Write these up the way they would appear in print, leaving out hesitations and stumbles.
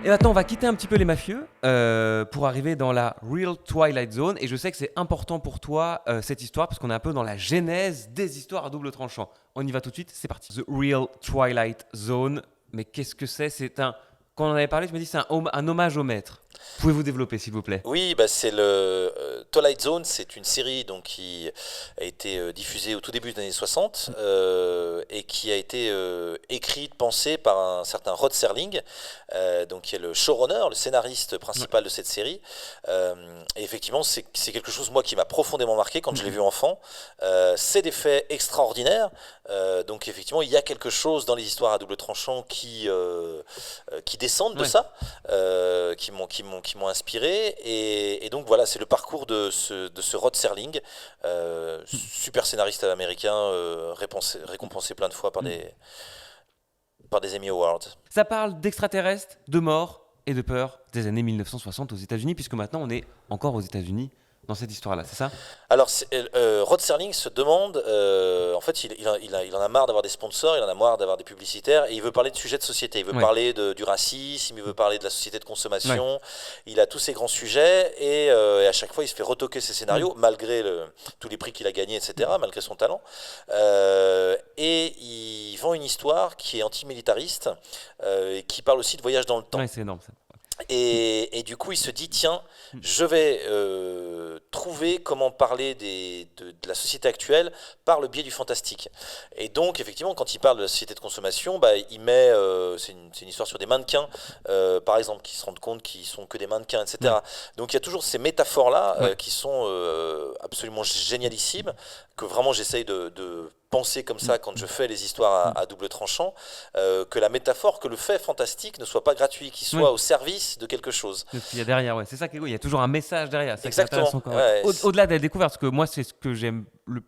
Et maintenant, on va quitter un petit peu les mafieux pour arriver dans la Real Twilight Zone. Et je sais que c'est important pour toi cette histoire parce qu'on est un peu dans la genèse des histoires à double tranchant. On y va tout de suite, c'est parti. The Real Twilight Zone. Mais qu'est-ce que c'est? Quand on en avait parlé, je me dis c'est un hommage au maître. Pouvez-vous développer, s'il vous plaît? Oui, bah c'est le Twilight Zone, c'est une série donc qui a été diffusée au tout début des années 60 et qui a été écrite, pensée par un certain Rod Serling, donc qui est le showrunner, le scénariste principal de cette série. Et effectivement, c'est quelque chose moi qui m'a profondément marqué quand je l'ai vu enfant. C'est des faits extraordinaires. Donc effectivement, il y a quelque chose dans les histoires à double tranchant qui descendent de Ouais. ça, qui m'ont inspiré. Et donc voilà, c'est le parcours de ce Rod Serling, super scénariste américain, récompensé plein de fois par des Emmy Awards. Ça parle d'extraterrestres, de mort et de peur des années 1960 aux États-Unis, puisque maintenant on est encore aux États-Unis dans cette histoire-là, c'est ça? Alors, Rod Serling se demande, en fait, il en a marre d'avoir des sponsors, il en a marre d'avoir des publicitaires, et il veut parler de sujets de société. Il veut Ouais. parler du racisme, il veut parler de la société de consommation. Ouais. Il a tous ces grands sujets, et à chaque fois, il se fait retoquer ses scénarios, malgré tous les prix qu'il a gagnés, etc., malgré son talent. Et il vend une histoire qui est antimilitariste, et qui parle aussi de voyage dans le temps. Ouais, c'est énorme ça. Et du coup, il se dit, tiens, je vais trouver comment parler de la société actuelle par le biais du fantastique. Et donc, effectivement, quand il parle de la société de consommation, bah, il met, c'est une histoire sur des mannequins, par exemple, qui se rendent compte qu'ils sont que des mannequins, etc. Donc, il y a toujours ces métaphores-là qui sont absolument génialissimes, que vraiment j'essaye de penser comme ça quand je fais les histoires à double tranchant, que la métaphore, que le fait fantastique ne soit pas gratuit, qu'il soit au service de quelque chose. De ce qu'il y a derrière, ouais. C'est ça qui est cool. Il y a toujours un message derrière. C'est ça qui est Exactement. intéressant quand même. Ouais. Au-delà de la découverte, parce que moi, c'est ce que j'aime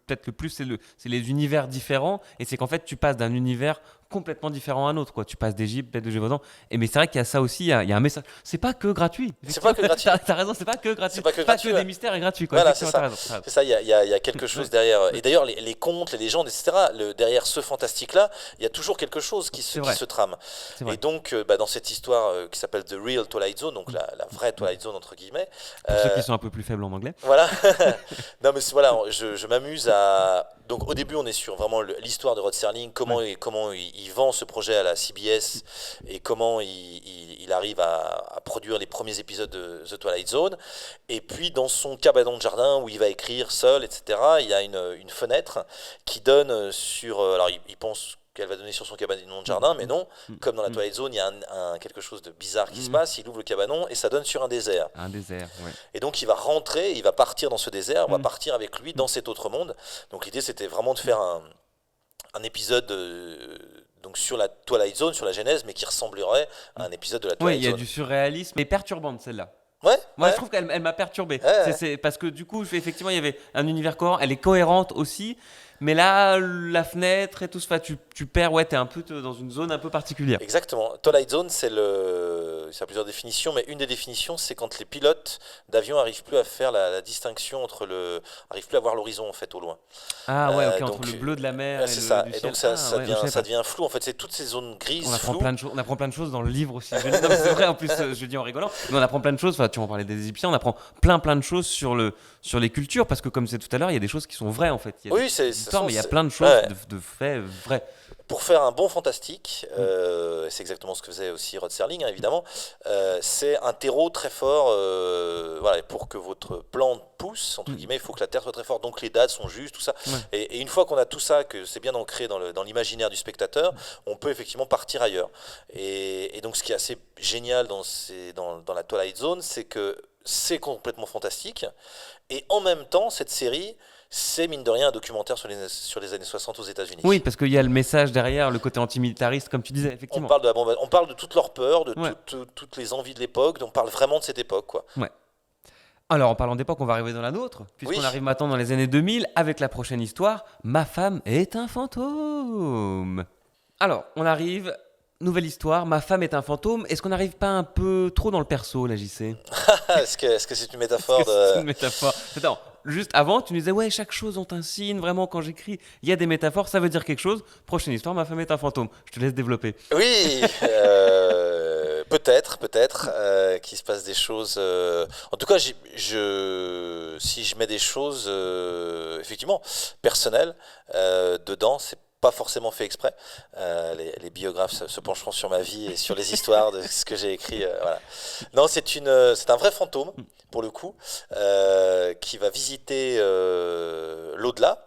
peut-être le plus, c'est les univers différents. Et c'est qu'en fait, tu passes d'un univers complètement différent à un autre, quoi. Tu passes d'Égypte, peut-être de Gévaudan. Mais c'est vrai qu'il y a ça aussi, il y a un message. C'est pas que gratuit. C'est pas que gratuit. T'as raison, c'est pas que gratuit. C'est pas que gratuit, des ouais. mystères et gratuit, quoi. Voilà, c'est Effectivement, ça. t'as raison. C'est ça, il y a quelque chose derrière. Et d'ailleurs, les contes, les légendes, etc., derrière ce fantastique-là, il y a toujours quelque chose qui se trame. C'est vrai. Et donc, dans cette histoire qui s'appelle The Real Twilight Zone, donc la vraie Twilight Zone, entre guillemets. Pour ceux qui sont un peu plus faibles en anglais. Voilà. Non, mais voilà, je m'amuse à. Donc, au début, on est sur vraiment l'histoire de Rod Serling, comment il vend ce projet à la CBS et comment il arrive à produire les premiers épisodes de The Twilight Zone. Et puis, dans son cabanon de jardin où il va écrire seul, etc., il y a une fenêtre qui donne sur. Alors, il pense qu'elle va donner sur son cabanon de jardin, mais non, comme dans la Twilight Zone, il y a quelque chose de bizarre qui se passe, il ouvre le cabanon et ça donne sur un désert. Un désert, ouais. Et donc il va rentrer, il va partir dans ce désert, on va partir avec lui dans cet autre monde. Donc l'idée c'était vraiment de faire un épisode donc sur la Twilight Zone, sur la genèse, mais qui ressemblerait à un épisode de la Oui, Twilight il y a Zone. du surréalisme, mais perturbante celle-là. Ouais, Moi, ouais. je trouve qu'elle m'a perturbé. Ouais. C'est parce que du coup, effectivement, il y avait un univers cohérent. Elle est cohérente aussi. Mais là, la fenêtre et tout, tu perds. Ouais, t'es un peu dans une zone un peu particulière. Exactement. Twilight Zone, ça a plusieurs définitions, mais une des définitions, c'est quand les pilotes d'avion n'arrivent plus à faire la distinction arrivent plus à voir l'horizon en fait au loin. Ah ouais, ok, Donc, entre le bleu de la mer et c'est le ça. du Et ciel. donc ça, Ah, ça ouais, devient, je savais ça pas. devient flou. En fait, c'est toutes ces zones grises, On apprend floues. plein de choses. On apprend plein de choses dans le livre aussi. Non, mais c'est vrai. En plus, je dis en rigolant. Mais on apprend plein de choses. Enfin, tu en parlais des Égyptiens. On apprend plein de choses sur les cultures parce que comme c'est tout à l'heure, il y a des choses qui sont vraies en fait. Il y a Oui, des c'est histoires, mais il y a c'est- plein de choses ouais. de faits vrais. Pour faire un bon fantastique, c'est exactement ce que faisait aussi Rod Serling, hein, évidemment, c'est un terreau très fort. Voilà, pour que votre plante pousse, entre guillemets, il faut que la terre soit très forte. Donc les dates sont justes, tout ça. Ouais. Et une fois qu'on a tout ça, que c'est bien ancré dans l'imaginaire du spectateur, on peut effectivement partir ailleurs. Et donc ce qui est assez génial dans la Twilight Zone, c'est que c'est complètement fantastique. Et en même temps, cette série, c'est mine de rien un documentaire sur les années 60 aux États-Unis. Oui, parce qu'il y a le message derrière, le côté antimilitariste, comme tu disais, On effectivement. parle de la bombe, on parle de toutes leurs peurs, de Ouais. toutes les envies de l'époque. On parle vraiment de cette époque, quoi. Ouais. Alors, en parlant d'époque, on va arriver dans la nôtre, puisqu'on Oui. arrive maintenant dans les années 2000 avec la prochaine histoire. Ma femme est un fantôme. Alors, on arrive, nouvelle histoire. Ma femme est un fantôme. Est-ce qu'on n'arrive pas un peu trop dans le perso, là, JC? Est-ce que c'est une métaphore C'est une métaphore. Attends, juste avant, tu nous disais, ouais, chaque chose ont un signe. Vraiment, quand j'écris, il y a des métaphores, ça veut dire quelque chose. Prochaine histoire, ma femme est un fantôme. Je te laisse développer. Oui, Peut-être qu'il se passe des choses. En tout cas, si je mets des choses effectivement personnelles dedans, c'est pas forcément fait exprès. Les biographes se pencheront sur ma vie et sur les histoires de ce que j'ai écrit. Voilà. Non, c'est un vrai fantôme pour le coup qui va visiter l'au-delà.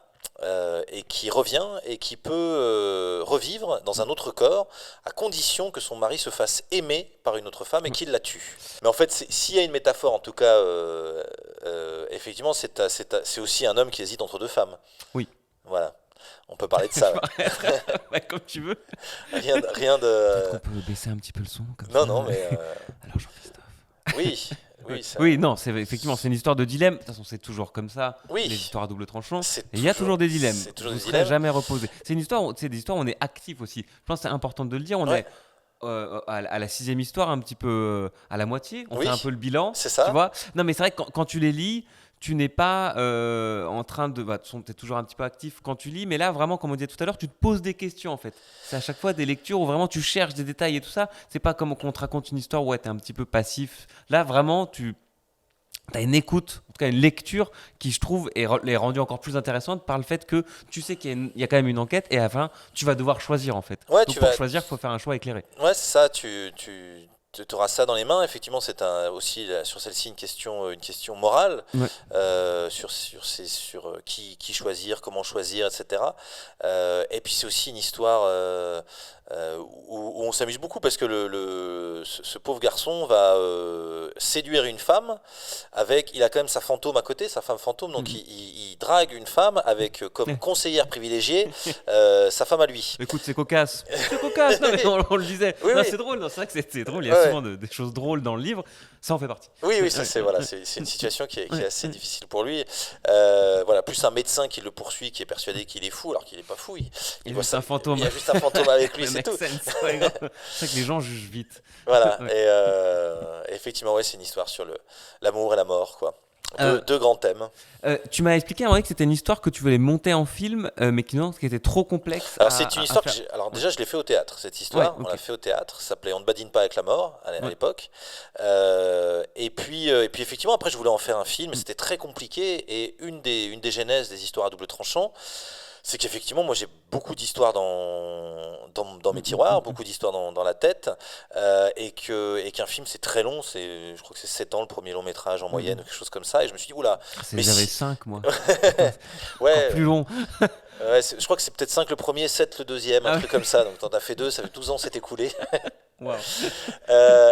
Et qui revient et qui peut revivre dans un autre corps à condition que son mari se fasse aimer par une autre femme et qu'il la tue. Mais en fait, s'il y a une métaphore, en tout cas, effectivement, c'est aussi un homme qui hésite entre deux femmes. Oui. Voilà. On peut parler de ça. Ouais, comme tu veux. Rien Peut-être de. qu'on peut baisser un petit peu le son comme Non, ça. non, mais. Alors Jean-Christophe. Oui. Oui, ça... Oui, non, effectivement, c'est une histoire de dilemme. De toute façon, c'est toujours comme ça. Oui. Les histoires à double tranchant. C'est Et il y a toujours des dilemmes. C'est toujours Vous des ne serez dilemmes. jamais reposé. C'est des histoires où on est actif aussi. Je pense que c'est important de le dire. On Ouais. est à la 6e histoire, un petit peu à la moitié. On Oui. fait un peu le bilan. C'est ça. Tu vois. Non, mais c'est vrai que quand tu les lis, tu n'es pas en train de. Bah, tu es toujours un petit peu actif quand tu lis, mais là, vraiment, comme on disait tout à l'heure, tu te poses des questions en fait. C'est à chaque fois des lectures où vraiment tu cherches des détails et tout ça. C'est pas comme quand on te raconte une histoire où tu es un petit peu passif. Là, vraiment, tu as une écoute, en tout cas une lecture qui, je trouve, est rendue encore plus intéressante par le fait que tu sais qu'il y a quand même une enquête et à la fin, tu vas devoir choisir en fait. Ouais, Donc pour choisir, il faut faire un choix éclairé. Ouais, c'est ça. Tu auras ça dans les mains. Effectivement, c'est aussi sur celle-ci une question morale Ouais. sur qui choisir, comment choisir, etc. Et puis c'est aussi une histoire où on s'amuse beaucoup parce que ce pauvre garçon va séduire une femme il a quand même sa fantôme à côté, sa femme fantôme, donc il drague une femme avec comme conseillère privilégiée sa femme à lui. Écoute, c'est cocasse. C'est cocasse, non, mais on le disait. Oui, Non, oui. c'est drôle, non, c'est vrai que c'est drôle. Il y a souvent des choses drôles dans le livre. Ça en fait partie. Oui, ça c'est une situation qui est assez difficile pour lui. Voilà, plus un médecin qui le poursuit, qui est persuadé qu'il est fou, alors qu'il n'est pas fou. Il voit un fantôme. Il y a juste un fantôme avec lui, c'est tout. C'est vrai que les gens jugent vite. Voilà, et effectivement, c'est une histoire sur l'amour et la mort, quoi. Deux grands thèmes. Tu m'as expliqué que c'était une histoire que tu voulais monter en film, mais qui était trop complexe. Alors c'est une histoire alors déjà je l'ai fait au théâtre, cette histoire. Ouais, okay. On l'a fait au théâtre. Ça s'appelait On ne badine pas avec la mort à l'époque. Et puis effectivement après je voulais en faire un film. C'était très compliqué et une des genèses des histoires à double tranchant, c'est qu'effectivement, moi j'ai beaucoup d'histoires dans mes tiroirs, beaucoup d'histoires dans la tête, et qu'un film c'est très long, je crois que c'est 7 ans le premier long métrage en moyenne, quelque chose comme ça, et je me suis dit, oula. J'avais 5 moi. Ouais. Encore plus long. Ouais, je crois que c'est peut-être 5 le premier, 7 le deuxième, un truc comme ça, donc t'en as fait 2, ça fait 12 ans c'est écoulé. Wow.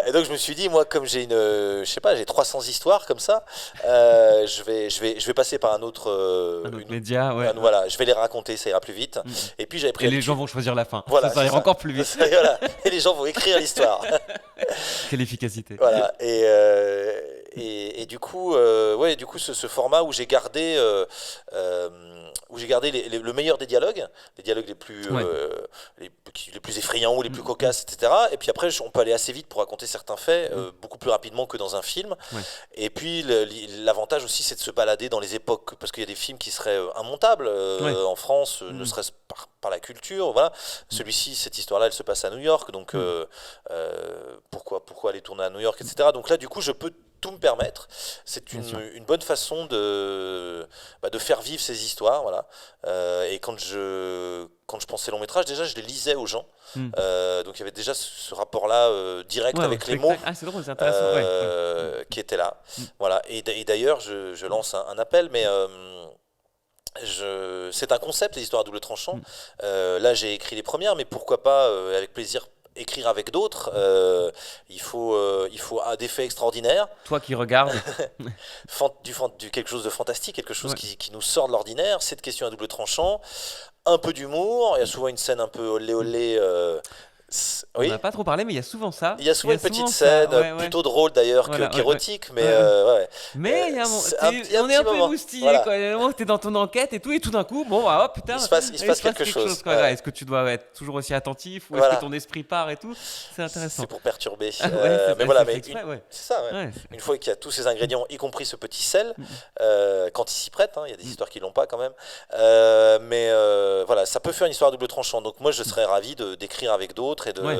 Et donc je me suis dit, moi comme j'ai j'ai 300 histoires comme ça, je vais passer par un autre média, ouais. Voilà, je vais les raconter, ça ira plus vite. Et puis j'avais pris les gens vont choisir la fin. Voilà, ça ira encore plus vite. Voilà. Et les gens vont écrire l'histoire. Quelle efficacité. Voilà. Et du coup, ce format où j'ai gardé le meilleur des dialogues, les dialogues les plus effrayants ou les plus cocasses, etc. Et puis après, on peut aller assez vite pour raconter certains faits, beaucoup plus rapidement que dans un film. Ouais. Et puis l'avantage aussi, c'est de se balader dans les époques, parce qu'il y a des films qui seraient immontables en France, ne serait-ce par la culture. Voilà. Celui-ci, cette histoire-là, elle se passe à New York, donc pourquoi aller tourner à New York, etc. Donc là, du coup, je peux tout me permettre. C'est une bonne façon de faire vivre ces histoires. Voilà. Et quand je pensais long métrage, déjà je les lisais aux gens. Donc il y avait déjà ce rapport-là direct avec les mots c'est drôle, c'est intéressant. Qui était là. Voilà. Et d'ailleurs, je lance un appel, mais c'est un concept, les histoires à double tranchant. Là, j'ai écrit les premières, mais pourquoi pas, avec plaisir, écrire avec d'autres. Il faut des faits extraordinaires. Toi qui regardes. du quelque chose de fantastique, quelque chose qui nous sort de l'ordinaire. Cette question à double tranchant. Un peu d'humour. Il y a souvent une scène un peu olé olé. On n'a pas trop parlé, mais il y a souvent ça. Il y a souvent une petite scène, plutôt drôle d'ailleurs qu'érotique, mais mais on est un peu moustillé, quoi. T'es dans ton enquête et tout d'un coup, putain, il se passe quelque chose. Est-ce que tu dois être toujours aussi attentif ou est-ce que ton esprit part et tout? C'est intéressant. C'est pour perturber. C'est ça. Une fois qu'il y a tous ces ingrédients, y compris ce petit sel, quand il s'y prête, il y a des histoires qui l'ont pas quand même. Mais voilà, ça peut faire une histoire à double tranchant. Donc moi, je serais ravi d'écrire avec d'autres Ouais.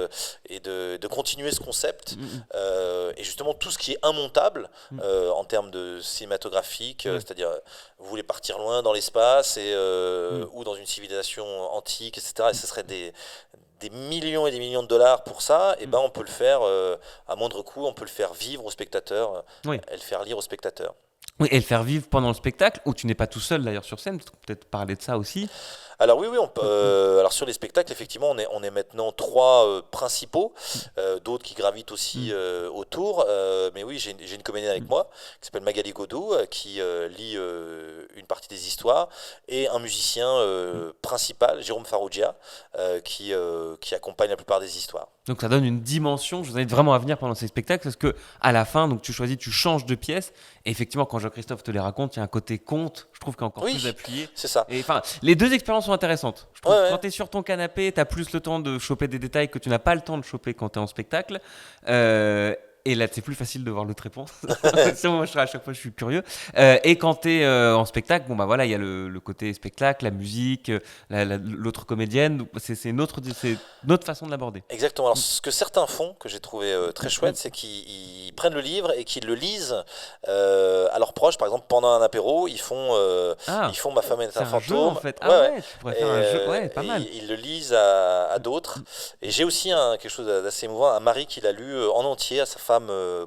et de continuer ce concept. Mm, mm, Et justement, tout ce qui est immontable mm. en termes de cinématographique, Ouais. c'est-à-dire vous voulez partir loin dans l'espace Mm. ou dans une civilisation antique, etc. Et ce serait des millions et des millions de dollars pour ça, et Mm. ben on peut le faire à moindre coût, on peut le faire vivre au spectateur Oui. et le faire lire au spectateur. Oui, et le faire vivre pendant le spectacle, où tu n'es pas tout seul d'ailleurs sur scène, peut-être parler de ça aussi. Alors oui, on peut, alors sur les spectacles, effectivement, on est maintenant trois principaux, d'autres qui gravitent aussi Mm. autour. Mais oui, j'ai une comédienne avec Mm. moi qui s'appelle Magali Godot, qui lit une partie des histoires, et un musicien principal, Jérôme Farrugia, qui accompagne la plupart des histoires. Donc ça donne une dimension, je vous invite vraiment à venir pendant ces spectacles, parce que à la fin, donc tu choisis, tu changes de pièce, et effectivement, quand Jean-Christophe te les raconte, il y a un côté conte, je trouve, qui est encore plus Oui, appuyé. c'est ça. Et enfin, les deux expériences sont intéressantes. Je Ouais, trouve que quand ouais. tu es sur ton canapé, tu as plus le temps de choper des détails que tu n'as pas le temps de choper quand tu es en spectacle. Et là, c'est plus facile de voir l'autre réponse. Ça, moi, à chaque fois, je suis curieux. Et quand tu es en spectacle, bon, bah voilà, il y a le côté spectacle, la musique, l'autre comédienne. Donc, c'est c'est une autre façon de l'aborder. Exactement. Alors, ce que certains font, que j'ai trouvé très chouette, Mm. c'est qu'ils prennent le livre et qu'ils le lisent à leurs proches. Par exemple, pendant un apéro, Ah, ils font Ma femme est c'est un un jeu en fantôme. fait. Ouais, Ah ouais. ouais, tu pourrais faire un jeu. Ouais, pas Et mal. ils le lisent à d'autres. Et j'ai aussi quelque chose d'assez émouvant, un mari qui l'a lu en entier à sa femme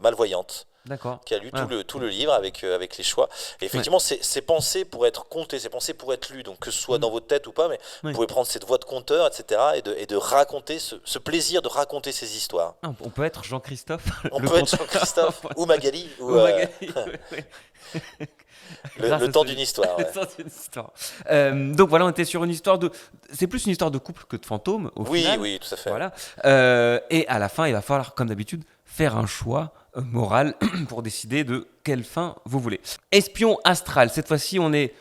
malvoyante, D'accord. qui a lu Ah, tout le livre avec les choix. Et ouais. effectivement, c'est pensé pour être compté, c'est pensé pour être lu. Donc que ce soit Mm. dans votre tête ou pas, mais vous Ouais. pouvez prendre cette voix de conteur, etc. Et de raconter ce plaisir de raconter ces histoires. Ah, on peut être Jean-Christophe, On le peut être conteur. Jean-Christophe ou Magali Ou Magali. Ouais. Grâce le à temps ce d'une histoire. le Ouais. temps d'une histoire. Donc voilà, on était sur une histoire de. C'est plus une histoire de couple que de fantôme au Oui, final. oui, tout à fait. Voilà. Et à la fin, il va falloir, comme d'habitude, faire un choix moral pour décider de quelle fin vous voulez. Espion astral. Cette fois-ci, on est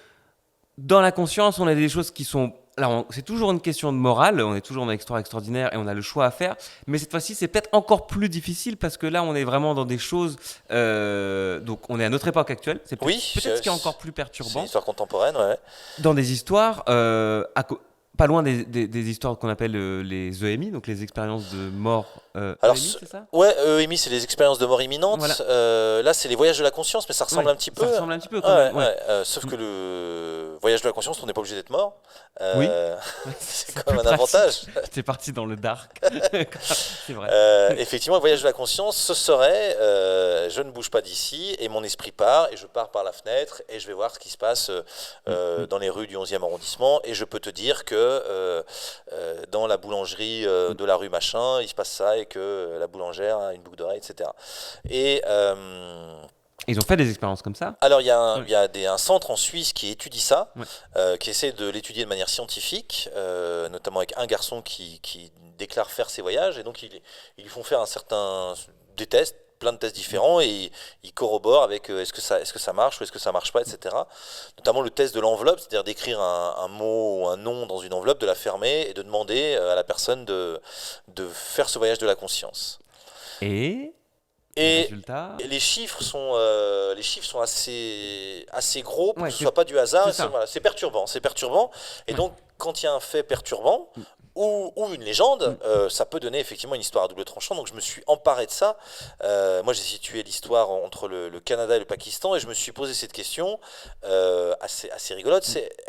dans la conscience, on a des choses qui sont. Alors, c'est toujours une question de morale, on est toujours dans l'histoire extraordinaire et on a le choix à faire, mais cette fois-ci, c'est peut-être encore plus difficile parce que là, on est vraiment dans des choses. Donc, on est à notre époque actuelle, c'est peut-être Oui, peut-être ce qui est encore plus c'est une perturbant. histoire contemporaine. Ouais. Dans des histoires, pas loin des histoires qu'on appelle les EMI, donc les expériences de mort. Alors, EMI, c'est ça? ouais, Amy, c'est les expériences de mort imminente. Voilà. Là, c'est les voyages de la conscience, mais ça ressemble Ouais, un petit peu. ça ressemble un petit peu quand Ouais, même. Ouais. ouais, sauf que le voyage de la conscience, on n'est pas obligé d'être mort. Oui, C'est c'est quand plus même un pratique. avantage. J'étais parti dans le dark. C'est vrai. Effectivement, le voyage de la conscience, ce serait je ne bouge pas d'ici et mon esprit part et je pars par la fenêtre et je vais voir ce qui se passe dans les rues du 11e arrondissement et je peux te dire que dans la boulangerie de la rue machin, il se passe ça et que la boulangère a une boucle d'oreille, etc. Et Ils ont fait des expériences comme ça. alors, Ouais. il y a un centre en Suisse qui étudie ça, Ouais. qui essaie de l'étudier de manière scientifique, notamment avec un garçon qui déclare faire ses voyages. Et donc, ils lui font faire des tests, plein de tests différents, et ils corroborent avec est-ce que ça marche ou est-ce que ça marche pas, etc. Notamment le test de l'enveloppe, c'est-à-dire d'écrire un mot ou un nom dans une enveloppe, de la fermer et de demander à la personne de faire ce voyage de la conscience. Et les Et résultats. et les chiffres sont assez gros pour Ouais, que ce soit pas du hasard. c'est ça. Voilà, c'est perturbant, c'est perturbant. Et Ouais. donc, quand il y a un fait perturbant ou une légende, ça peut donner effectivement une histoire à double tranchant. Donc, je me suis emparé de ça. Moi, j'ai situé l'histoire entre le Canada et le Pakistan et je me suis posé cette question assez rigolote.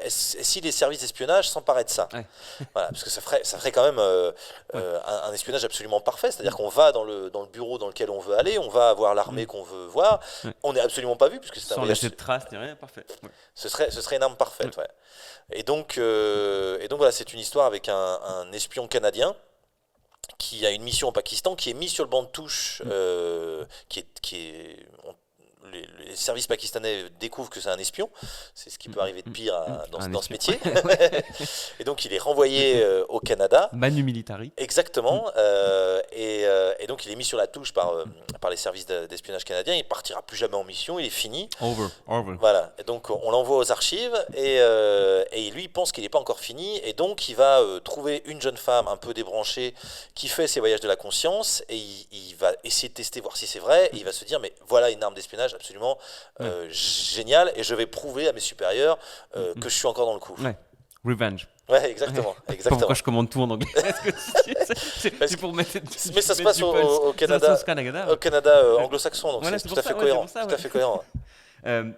Si les services d'espionnage s'emparaient de ça? Ouais. Voilà, parce que ça ferait quand même un espionnage absolument parfait. C'est-à-dire qu'on va dans le bureau dans lequel on veut aller, on va voir l'armée qu'on veut voir. Ouais. On n'est absolument pas vu, puisque c'est un Sans voyage. laisser de traces ni rien, parfait. Ouais. Ce serait une arme parfaite. Ouais. Et donc voilà, c'est une histoire avec un espion canadien qui a une mission au Pakistan, qui est mis sur le banc de touche, les services pakistanais découvrent que c'est un espion. C'est ce qui peut arriver de pire dans ce métier. Et donc il est renvoyé au Canada. Manu Militari. Exactement. Et donc il est mis sur la touche par les services d'espionnage canadiens. Il partira plus jamais en mission. Il est fini. Over. Voilà. Et donc on l'envoie aux archives et lui il pense qu'il n'est pas encore fini. Et donc il va trouver une jeune femme un peu débranchée qui fait ses voyages de la conscience et il va essayer de tester, voir si c'est vrai. Et il va se dire mais voilà une arme d'espionnage absolument géniale et je vais prouver à mes supérieurs que je suis encore dans le coup. Ouais. Revenge. Ouais, exactement. Pourquoi je commande tout en anglais? C'est pour mettre. Mais ça se passe au Canada, anglo-saxon, donc voilà, c'est tout à fait cohérent. Tout à fait cohérent.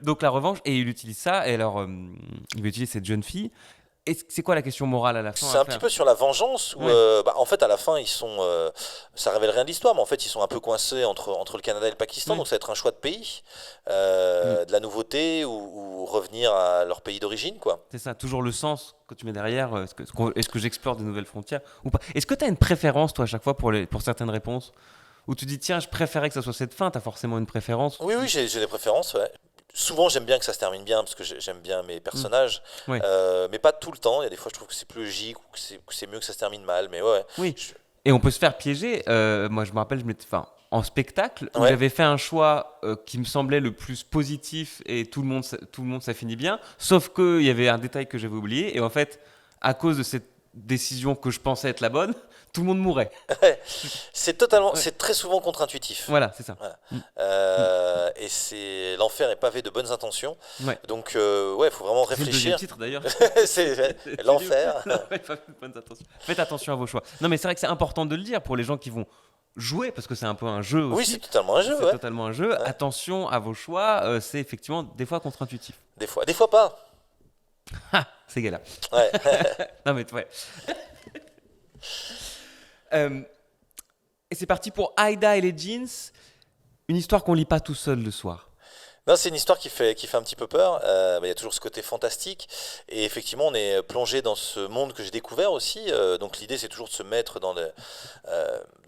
Donc la revanche, et il utilise ça, et alors il va utiliser cette jeune fille. Et c'est quoi la question morale à la fin? C'est un petit peu sur la vengeance, où en fait à la fin ils sont, ça révèle rien de l'histoire, mais en fait ils sont un peu coincés entre le Canada et le Pakistan, donc ça va être un choix de pays, de la nouveauté ou revenir à leur pays d'origine, quoi. C'est ça, toujours le sens que tu mets derrière. Est-ce que j'explore de nouvelles frontières ou pas? Est-ce que tu as une préférence, toi, à chaque fois pour certaines réponses? Où tu dis, tiens, je préférais que ça soit cette fin, tu as forcément une préférence? Oui, j'ai des préférences, ouais. Souvent, j'aime bien que ça se termine bien parce que j'aime bien mes personnages, Ouais. mais pas tout le temps. Il y a des fois, je trouve que c'est plus logique ou que c'est mieux que ça se termine mal, mais ouais. Oui. Et on peut se faire piéger. Moi, je me rappelle, en spectacle, où Ouais. j'avais fait un choix qui me semblait le plus positif et tout le monde, ça finit bien. Sauf qu'il y avait un détail que j'avais oublié. Et en fait, à cause de cette décision que je pensais être la bonne, tout le monde mourait. C'est très souvent contre-intuitif. Voilà, c'est ça. Voilà. Et l'enfer est pavé de bonnes intentions. Ouais. Donc, il faut vraiment C'est le deuxième réfléchir. titre d'ailleurs. C'est l'enfer. Non, faites attention à vos choix. Non, mais c'est vrai que c'est important de le dire pour les gens qui vont jouer, parce que c'est un peu un jeu aussi. Oui, c'est totalement un jeu. C'est Ouais. totalement un jeu. Ouais. Attention à vos choix. C'est effectivement des fois contre-intuitif. Des fois pas. Ah, c'est gala. Ouais. Non, mais ouais. Et c'est parti pour Aïda et les jeans. Une histoire qu'on lit pas tout seul le soir. Non, c'est une histoire qui fait un petit peu peur. Il y a toujours ce côté fantastique. Et effectivement, on est plongé dans ce monde que j'ai découvert aussi. Donc l'idée, c'est toujours de se mettre dans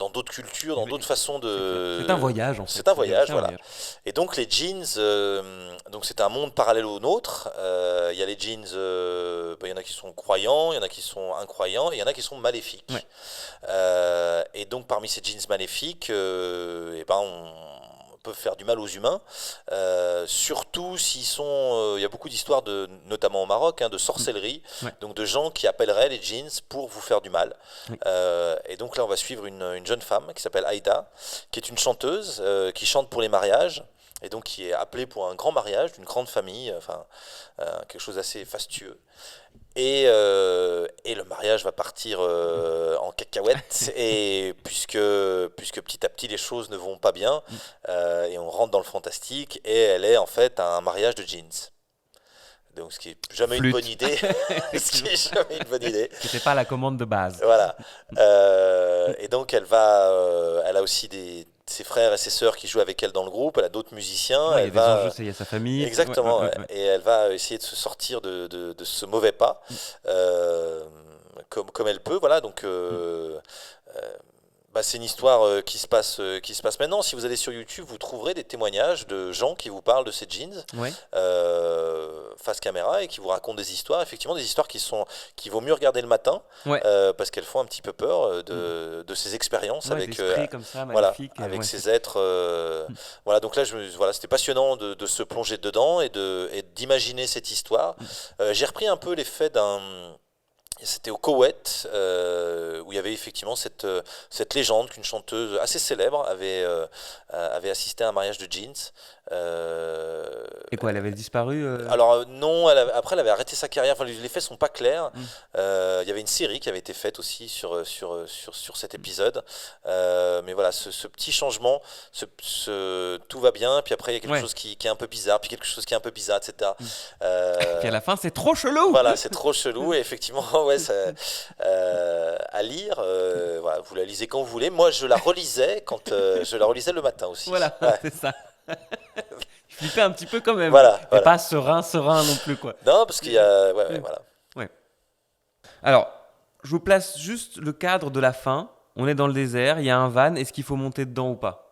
d'autres cultures, dans d'autres façons de... C'est un voyage en fait. C'est un voyage, voilà. Et donc les jeans, donc c'est un monde parallèle au nôtre. Il y a les jeans, il y en a qui sont croyants, il y en a qui sont incroyants, et il y en a qui sont maléfiques. Ouais. Et donc parmi ces jeans maléfiques, on peut faire du mal aux humains, surtout s'ils sont... Il y a beaucoup d'histoires, notamment au Maroc, de sorcellerie, Ouais. donc de gens qui appelleraient les djinns pour vous faire du mal. Oui. Et donc là, on va suivre une jeune femme qui s'appelle Aïda, qui est une chanteuse, qui chante pour les mariages, et donc qui est appelée pour un grand mariage d'une grande famille, quelque chose d'assez fastueux. Et le mariage va partir en cacahuète, et puisque petit à petit les choses ne vont pas bien, et on rentre dans le fantastique, et elle est en fait un mariage de jeans. Donc ce qui est jamais une bonne idée. Ce qui est jamais une bonne idée. C'était pas la commande de base. Voilà. Et donc elle a aussi ses frères et ses sœurs qui jouent avec elle dans le groupe. Elle a d'autres musiciens. Ouais, il y a des enjeux, il y a sa famille. Exactement. Ouais. Et elle va essayer de se sortir de ce mauvais pas, comme elle peut. Voilà. Donc c'est une histoire qui se passe maintenant. Si vous allez sur YouTube, vous trouverez des témoignages de gens qui vous parlent de ces jeans Ouais. face caméra et qui vous racontent des histoires. Effectivement, des histoires qui vaut mieux regarder le matin, Ouais. parce qu'elles font un petit peu peur de ces expériences Ouais, avec d'esprit comme ça, voilà, maléfique. avec Ouais. ces êtres. Voilà, donc là, c'était passionnant de se plonger dedans et d'imaginer cette histoire. J'ai repris un peu l'effet c'était au Koweït, où il y avait effectivement cette légende qu'une chanteuse assez célèbre avait assisté à un mariage de jeans. Et quoi, elle avait disparu Alors non, après elle avait arrêté sa carrière, enfin, les faits sont pas clairs. Il y avait une série qui avait été faite aussi sur cet épisode. Mais voilà, ce petit changement, tout va bien, puis après il y a quelque chose qui est un peu bizarre, puis quelque chose qui est un peu bizarre, etc. Puis à la fin, c'est trop chelou. Voilà, c'est trop chelou, et effectivement, ouais, à lire, voilà, vous la lisez quand vous voulez. Moi, je la relisais je la relisais le matin aussi. Voilà, Ouais. c'est ça. Je flippais un petit peu quand même. Voilà, Mais voilà. pas serein non plus, quoi. Non, parce qu'il y a, voilà. Alors, je vous place juste le cadre de la fin. On est dans le désert, il y a un van. Est-ce qu'il faut monter dedans ou pas?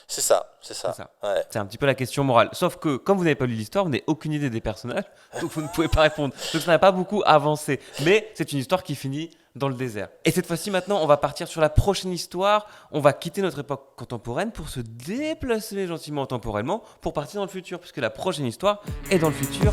C'est ça. C'est ça. Ouais. C'est un petit peu la question morale. Sauf que, comme vous n'avez pas lu l'histoire, vous n'avez aucune idée des personnages, donc vous ne pouvez pas répondre. Donc ça n'a pas beaucoup avancé. Mais c'est une histoire qui finit dans le désert. Et cette fois-ci, maintenant, on va partir sur la prochaine histoire. On va quitter notre époque contemporaine pour se déplacer gentiment temporellement pour partir dans le futur, puisque la prochaine histoire est dans le futur